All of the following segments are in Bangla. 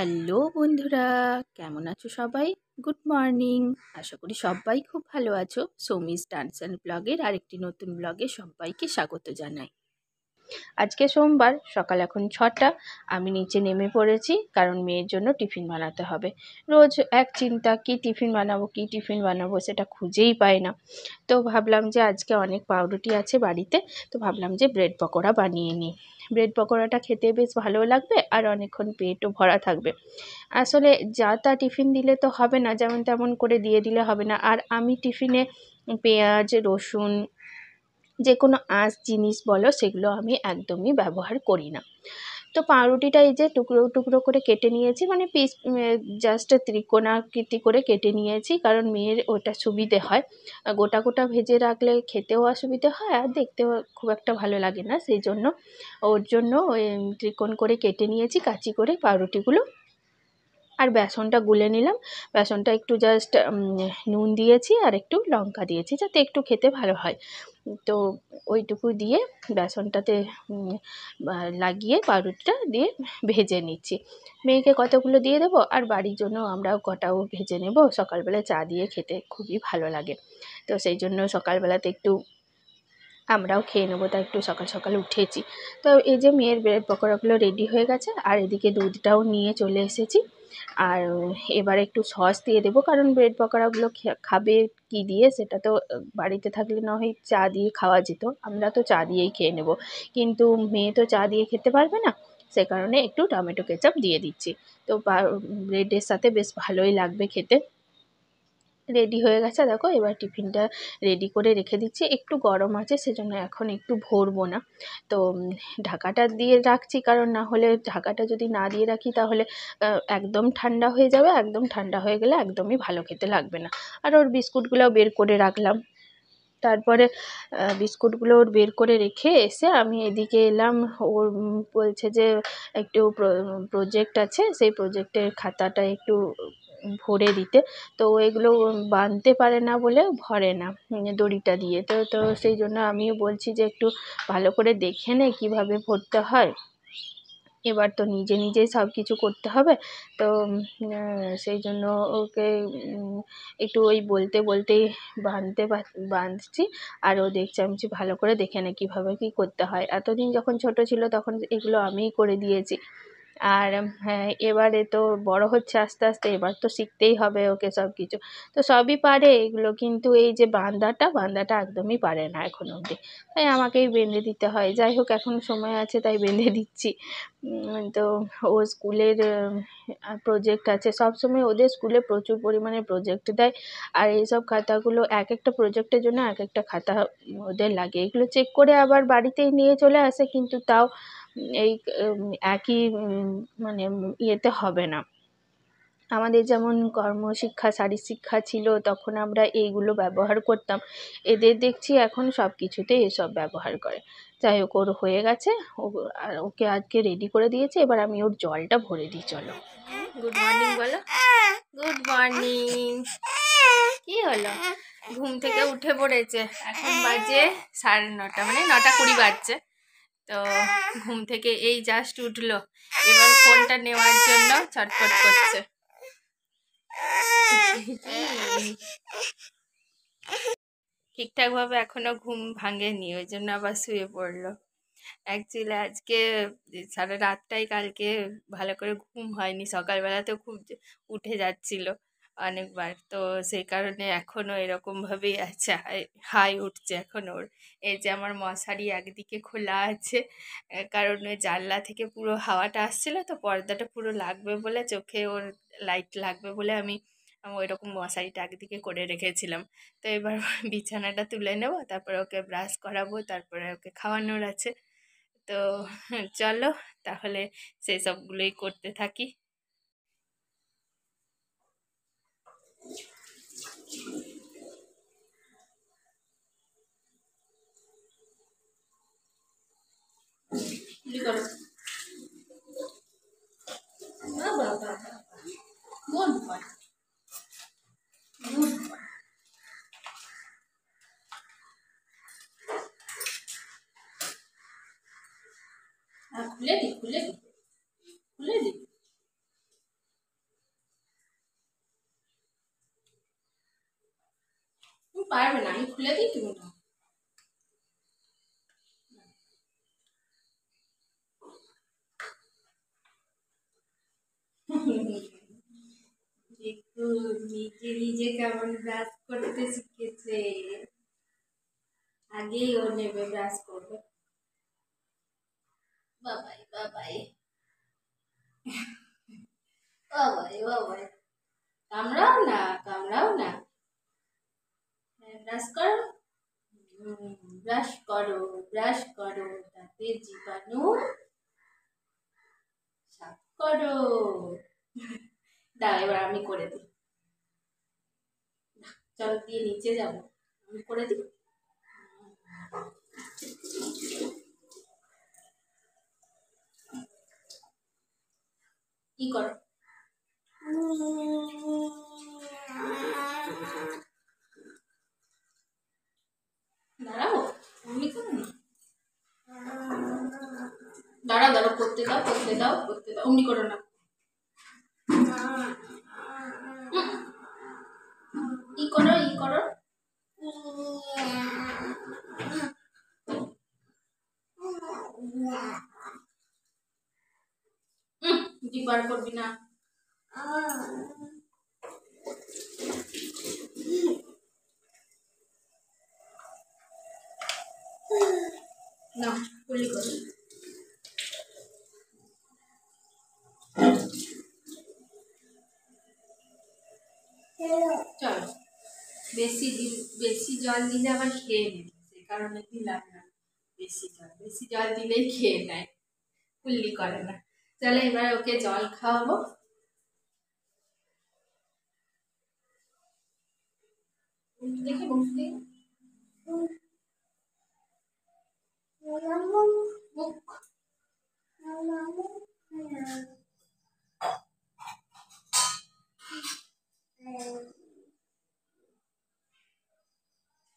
হ্যালো বন্ধুরা, কেমন আছো সবাই? Good morning. আশা করি সবাই খুব ভালো আছো। সৌমিস ডান্স অ্যান্ড ব্লগের আরেকটি নতুন ব্লগে সবাইকে স্বাগত জানাই। আজকে সোমবার, সকাল এখন 6টা। আমি নিচে নেমে পড়েছি কারণ মেয়ের জন্য টিফিন বানাতে হবে। রোজ এক চিন্তা, কি টিফিন বানাবো সেটা খুঁজেই পাই না। তো ভাবলাম যে আজকে অনেক পাউরুটি আছে বাড়িতে, তো ভাবলাম যে ব্রেড পকোড়া বানিয়ে নিই। ব্রেড পকোড়াটা খেতে বেশ ভালো লাগবে আর অনেকক্ষণ পেটও ভরা থাকবে। আসলে যা তা টিফিন দিলে তো হবে না, যেমন তেমন করে দিয়ে দিলে হবে না। আর আমি টিফিনে পেঁয়াজ, রসুন, যে কোনো আঁশ জিনিস বলো, সেগুলো আমি একদমই ব্যবহার করি না। তো পাউরুটিটা এই যে টুকরো টুকরো করে কেটে নিয়েছি, মানে পিস জাস্ট ত্রিকোণাকৃতি করে কেটে নিয়েছি, কারণ মেয়ের ওটা সুবিধে হয়। গোটা গোটা ভেজে রাখলে খেতেও অসুবিধে হয় আর দেখতেও খুব একটা ভালো লাগে না, সেই জন্য ওর জন্য ওই ত্রিকোণ করে কেটে নিয়েছি কাঁচি করে পাউরুটিগুলো। আর বেসনটা গুলে নিলাম। বেসনটা একটু জাস্ট নুন দিয়েছি আর একটু লঙ্কা দিয়েছি যাতে একটু খেতে ভালো হয়। তো ওইটুকু দিয়ে বেসনটাতে লাগিয়ে পাউরুটিটা দিয়ে ভেজে নিচ্ছি। মেয়েকে কতগুলো দিয়ে দেবো আর বাড়ির জন্য আমরাও কটাও ভেজে নেব, সকালবেলা চা দিয়ে খেতে খুবই ভালো লাগে। তো সেই জন্য সকালবেলাতে একটু আমরাও খেয়ে নেবো, তাই একটু সকাল সকাল উঠেছি। তো এই যে মেয়ের ব্রেড পকোড়াগুলো রেডি হয়ে গেছে আর এদিকে দুধটাও নিয়ে চলে এসেছি। আর এবার একটু সস দিয়ে দেবো, কারণ ব্রেড পকোড়াগুলো খাবে কি দিয়ে সেটা তো বাড়িতে থাকলে না হয় চা দিয়ে খাওয়া যেত, আমরা তো চা দিয়েই খেয়ে নেব, কিন্তু মেয়ে তো চা দিয়ে খেতে পারবে না, সে কারণে একটু টমেটো কেচাপ দিয়ে দিচ্ছি। তো ব্রেডের সাথে বেশ ভালোই লাগবে খেতে। রেডি হয়ে গেছে দেখো, এবার টিফিনটা রেডি করে রেখে দিচ্ছি। একটু গরম আছে সেজন্য এখন একটু ভরবো না। তো ঢাকাটা দিয়ে রাখছি, কারণ না হলে ঢাকাটা যদি না দিয়ে রাখি তাহলে একদম ঠান্ডা হয়ে যাবে। একদম ঠান্ডা হয়ে গেলে একদমই ভালো খেতে লাগবে না। আর ওর বিস্কুটগুলোও বের করে রাখলাম। তারপরে বিস্কুটগুলো ওর বের করে রেখে এসে আমি এদিকে এলাম। ওর বলছে যে একটু প্রজেক্ট আছে, সেই প্রজেক্টের খাতাটা একটু ভরে দিতে। তো এগুলো বাঁধতে পারে না বলে ভরে না দড়িটা দিয়ে। তো তো সেই জন্য আমিও বলছি যে একটু ভালো করে দেখে নে কীভাবে ভরতে হয়। এবার তো নিজে নিজেই সব কিছু করতে হবে। তো সেই জন্য ওকে একটু ওই বলতে বলতেই বাঁধছি। আর ও দেখছে আমি ভালো করে দেখে নে কীভাবে কী করতে হয়। এতদিন যখন ছোট ছিল তখন এগুলো আমিই করে দিয়েছি। আর হ্যাঁ, এবারে তো বড় হচ্ছে আস্তে আস্তে, এবার তো শিখতেই হবে ওকে সব কিছু। তো সবই পারে এগুলো, কিন্তু এই যে বাঁধাটা একদমই পারে না এখন অবধি, তাই আমাকেই বেঁধে দিতে হয়। যাই হোক, এখন সময় আছে তাই বেঁধে দিচ্ছি। তো ও স্কুলের প্রজেক্ট আছে, সবসময় ওদের স্কুলে প্রচুর পরিমাণে প্রজেক্ট দেয়। আর এইসব খাতাগুলো এক একটা প্রজেক্টের জন্য এক একটা খাতা ওদের লাগে, এগুলো চেক করে আবার বাড়িতেই নিয়ে চলে আসে, কিন্তু তাও এই একই মানে ইয়েতে হবে না। আমাদের যেমন কর্মশিক্ষা, শারীরশিক্ষা ছিল, তখন আমরা এইগুলো ব্যবহার করতাম। এদের দেখছি এখন সব কিছুতেই এসব ব্যবহার করে। যাই হোক, ওর হয়ে গেছে। আর ওকে আজকে রেডি করে দিয়েছে, এবার আমি ওর জলটা ভরে দিই। চলো, গুড মর্নিং বলো। Good morning. কি হলো? ঘুম থেকে উঠে পড়েছে। এখন বাজে 9:30, মানে 9:20 বাজছে। তো ঘুম থেকে এই জাস্ট উঠলো, এবার ফোনটা নেওয়ার জন্য ছটফট করছে। ঠিকঠাক ভাবে এখনো ঘুম ভাঙেনি, ওই জন্য আবার শুয়ে পড়লো। অ্যাকচুয়ালি আজকে সারা রাতটাই কালকে ভালো করে ঘুম হয়নি, সকালবেলাতেও খুব উঠে যাচ্ছিল অনেকবার। তো সেই কারণে এখনো এরকম ভাবেই আছে, হাই উঠছে এখন ওর। এই যে আমার মশারি একদিকে খোলা আছে, কারণ ওই জানলা থেকে পুরো হাওয়াটা আসছিল, তো পর্দাটা পুরো লাগবে বলে, চোখে ওর লাইট লাগবে বলে আমি ওই রকম মশারিটা একদিকে করে রেখেছিলাম। তো এবার বিছানাটা তুলে নেব, তারপরে ওকে ব্রাশ করাবো, তারপরে ওকে খাওয়ানোর আছে। তো চলো তাহলে সেই সবগুলোই করতে থাকি। খুলে দি খুলে দি খুলে দি। পারবে না, আমি খুলে দিই, তুমি নাও। একটু নিজে নিজে কেমন ব্রাশ করতে শিখেছে। আগেই ও নেবে, ব্রাশ করবে। বাবাই বাবাই বাবাই বাবাই, কামড়াও না, কামড়াও না। ব্রাশ করো, ব্রাশ করো, ব্রাশ করো, দাঁতের জীবাণু সাফ করো। দাও, এবার আমি করে দিই। চলো দিয়ে নিচে যাবো, আমি করে দিই। কি করো? দাঁড়াও, অমনি করো না। দাঁড়াও দাঁড়াও, করতে দাও, করতে দাও, করতে দাও, অমনি করো না। ই করো, ই করো। বার করবি না। না, কুলি করো। চলো, বেশি জল দিলে আবার খেয়ে নেবে, সেই কারণে দিলাম না। বেশি জল দিলেই খেয়ে নেয়, কুল্লি করে না। চলো এবার ওকে জল খাওয়াবো। দেখে বসতে মুখ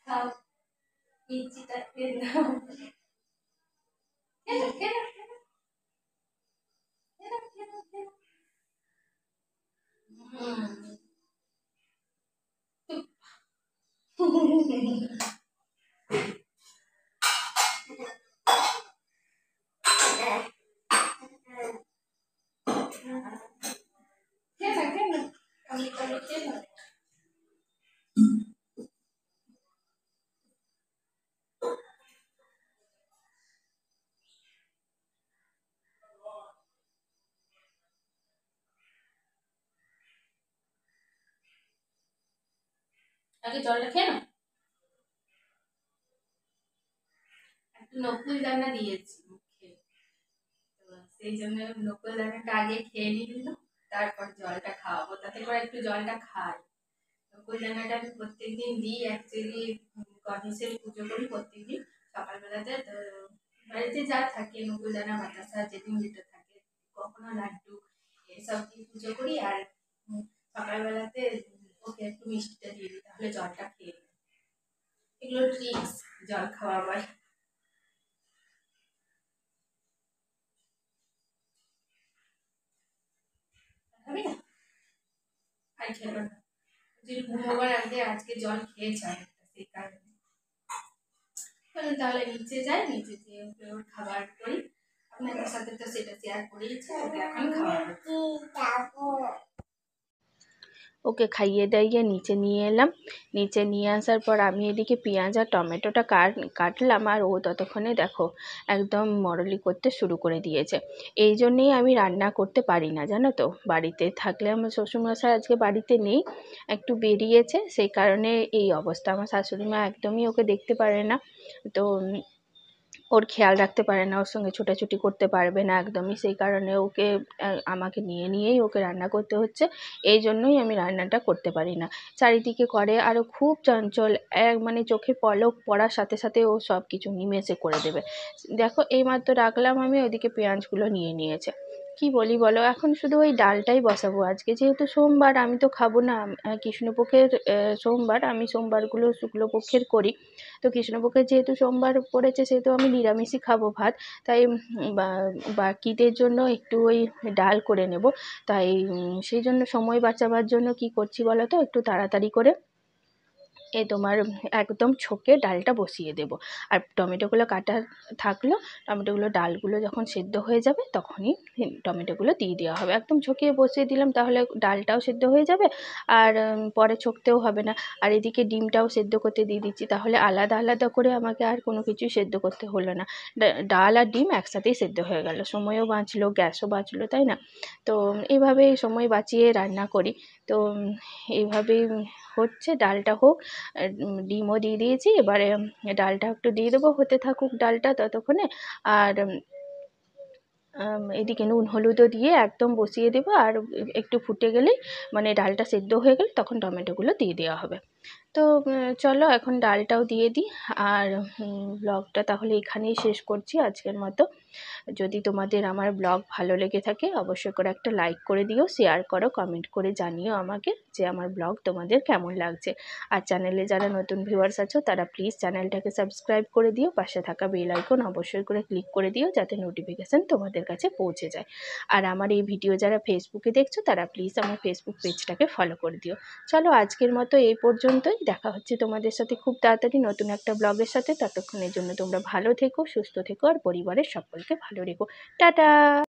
খাও, মিষ্টিটা খেয়ে নাও। খেলো, খেলো, খেলো, খেলো, খেলো, খেলো। খেলো, খেলো, আমি করো, খেলো। আগে জলটা খেয়ে নাও। একটু নকুল দানা দিয়েছি মুখে, তো সেই জন্য নকুল দানাটা আগে খেয়ে নিল, তারপর জলটা খাওয়াবো, তাতে করে একটু জলটা খায়। নকুল দানাটা আমি প্রত্যেকদিন দিই, অ্যাকচুয়ালি গণেশের পুজো করি প্রত্যেকদিন সকালবেলাতে। তো বাড়িতে যা থাকে নকুল দানা, বাতাসা, যেদিন যেটা থাকে, কখনো লাড্ডু, এসব দিয়ে পুজো করি। আর সকালবেলাতে ওকে একটু মিষ্টিটা দিয়ে দিই, তাহলে জলটা খেয়ে নেয়। এগুলো ট্রিক্স জল খাওয়াবার। খাবি না? আর খেলো না, যদি ঘুমোবার আগে আজকে জল খেয়েছে অনেকটা, সেই কারণে। তাহলে নিচে যাই, নিচে যেয়ে ওর খাবার করি। আপনাদের সাথে তো সেটা শেয়ার করেইছি, ওকে এখন খাওয়াবো। ওকে খাইয়ে দাইয়ে নিচে নিয়ে এলাম। নিচে নিয়ে আসার পর আমি এদিকে পেঁয়াজ আর টমেটোটা কাটলাম, আর ও ততক্ষণে দেখো একদম মরলি করতে শুরু করে দিয়েছে। এই জন্যেই আমি রান্না করতে পারি না, জানো তো। বাড়িতে থাকলে আমার শ্বশুরমশাই আজকে বাড়িতে নেই, একটু বেরিয়েছে, সেই কারণে এই অবস্থা। আমার শাশুড়ি মা একদমই ওকে দেখতে পারে না, তো ওর খেয়াল রাখতে পারে না, ওর সঙ্গে ছোটাছুটি করতে পারবে না একদমই, সেই কারণে ওকে আমাকে নিয়েই ওকে রান্না করতে হচ্ছে। এই জন্যই আমি রান্নাটা করতে পারি না। চারিদিকে করে, আরও খুব চঞ্চল, মানে চোখে পলক পড়ার সাথে সাথে ও সব কিছু নিমেষে করে দেবে। দেখো এইমাত্র রাখলাম আমি, ওইদিকে পেঁয়াজগুলো নিয়ে নিয়েছে। কি বলি বলো, এখন শুধু ওই ডালটাই বসাবো। আজকে যেহেতু সোমবার, আমি তো খাবো না, কৃষ্ণপক্ষের সোমবার, আমি সোমবারগুলো শুক্লপক্ষের করি। তো কৃষ্ণপক্ষের যেহেতু সোমবার পড়েছে, সেহেতু আমি নিরামিষই খাবো ভাত। তাই বাকিদের জন্য একটু ওই ডাল করে নেব। তাই সেই জন্য সময় বাঁচাবার জন্য কি করছি বলো তো, একটু তাড়াতাড়ি করে তোমার একদম ছকে ডালটা বসিয়ে দেব। আর টমেটোগুলো কাটা থাকলো, টমেটোগুলো ডালগুলো যখন সেদ্ধ হয়ে যাবে তখনই টমেটোগুলো দিয়ে দেওয়া হবে। একদম ছকিয়ে বসিয়ে দিলাম, তাহলে ডালটাও সেদ্ধ হয়ে যাবে আর পরে ছকতেও হবে না। আর এদিকে ডিমটাও সেদ্ধ করতে দিয়ে দিচ্ছি, তাহলে আলাদা আলাদা করে আমাকে আর কোনো কিছুই সেদ্ধ করতে হলো না। ডাল আর ডিম একসাথেই সেদ্ধ হয়ে গেল, সময়ও বাঁচলো, গ্যাসও বাঁচলো, তাই না? তো এইভাবেই সময় বাঁচিয়ে রান্না করি। তো এইভাবেই হচ্ছে, ডালটা হোক, ডিমও দিয়ে দিয়েছি, এবারে ডালটা একটু দিয়ে দেবো, হতে থাকুক ডালটা ততক্ষণে। আর এদিকে নুন হলুদও দিয়ে একদম বসিয়ে দেবো, আর একটু ফুটে গেলেই মানে ডালটা সেদ্ধ হয়ে গেলে তখন টমেটোগুলো দিয়ে দেওয়া হবে। তো চলো এখন ডালটাও দিয়ে দিই। আর ব্লগটা তাহলে এখানেই শেষ করছি আজকের মতো। যদি তোমাদের আমার ব্লগ ভালো লেগে থাকে অবশ্যই করে একটা লাইক করে দিও, শেয়ার করো, কমেন্ট করে জানিও আমাকে যে আমার ব্লগ তোমাদের কেমন লাগছে। আর চ্যানেলে যারা নতুন ভিউয়ার্স আছো তারা প্লিজ চ্যানেলটাকে সাবস্ক্রাইব করে দিও, পাশে থাকা বেল আইকন অবশ্যই করে ক্লিক করে দিও যাতে নোটিফিকেশান তোমাদের কাছে পৌঁছে যায়। আর আমার এই ভিডিও যারা ফেসবুকে দেখছো তারা প্লিজ আমার ফেসবুক পেজটাকে ফলো করে দিও। চলো আজকের মতো এই পর্যন্তই, দেখা হচ্ছে তোমাদের সাথে খুব তাড়াতাড়ি নতুন একটা ব্লগের সাথে। ততক্ষণের জন্য তোমরা ভালো থেকো, সুস্থ থেকো আর পরিবারের সকলকে ভালো রেখো। টাটা।